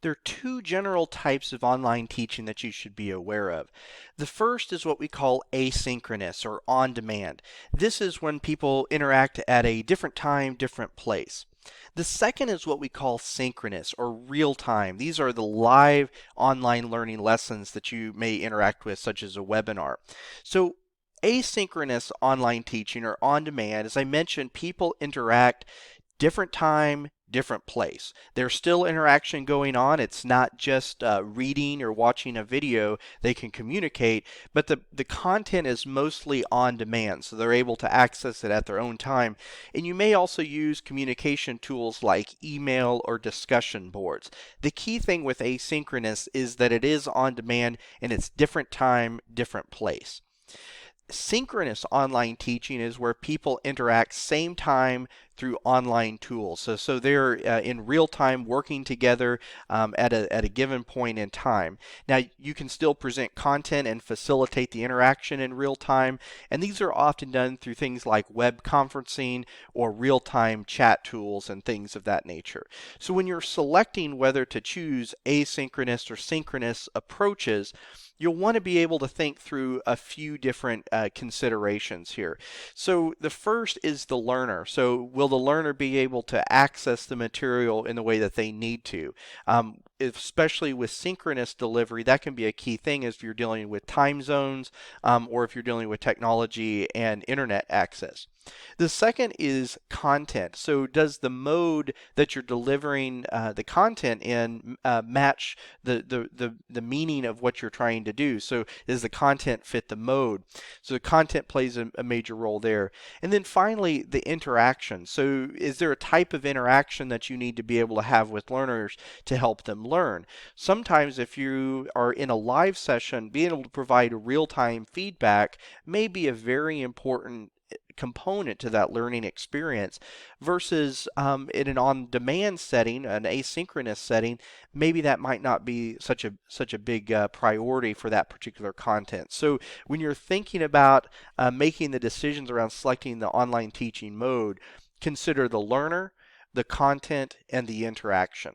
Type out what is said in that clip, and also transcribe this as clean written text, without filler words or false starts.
There are two general types of online teaching that you should be aware of. The first is what we call asynchronous or on demand. This is when people interact at a different time, different place. The second is what we call synchronous or real time. These are the live online learning lessons that you may interact with, such as a webinar. So asynchronous online teaching or on demand, as I mentioned, people interact different time, different place. There's still interaction going on. It's not just reading or watching a video. They can communicate, but the content is mostly on demand, so they're able to access it at their own time. And you may also use communication tools like email or discussion boards. The key thing with asynchronous is that it is on demand and it's different time, different place. Synchronous online teaching is where people interact same time through online tools. So they're in real time working together at a given point in time. Now, you can still present content and facilitate the interaction in real time, and these are often done through things like web conferencing or real time chat tools and things of that nature. So when you're selecting whether to choose asynchronous or synchronous approaches, you'll want to be able to think through a few different considerations here. So the first is the learner. So will the learner be able to access the material in the way that they need to? Especially with synchronous delivery, that can be a key thing if you're dealing with time zones or if you're dealing with technology and internet access. The second is content. So does the mode that you're delivering the content in match the meaning of what you're trying to do? So does the content fit the mode? So the content plays a major role there. And then finally, the interaction. So is there a type of interaction that you need to be able to have with learners to help them learn? Sometimes if you are in a live session, being able to provide real-time feedback may be a very important component to that learning experience versus in an on-demand setting, an asynchronous setting, maybe that might not be such a big priority for that particular content. So when you're thinking about making the decisions around selecting the online teaching mode, consider the learner, the content, and the interaction.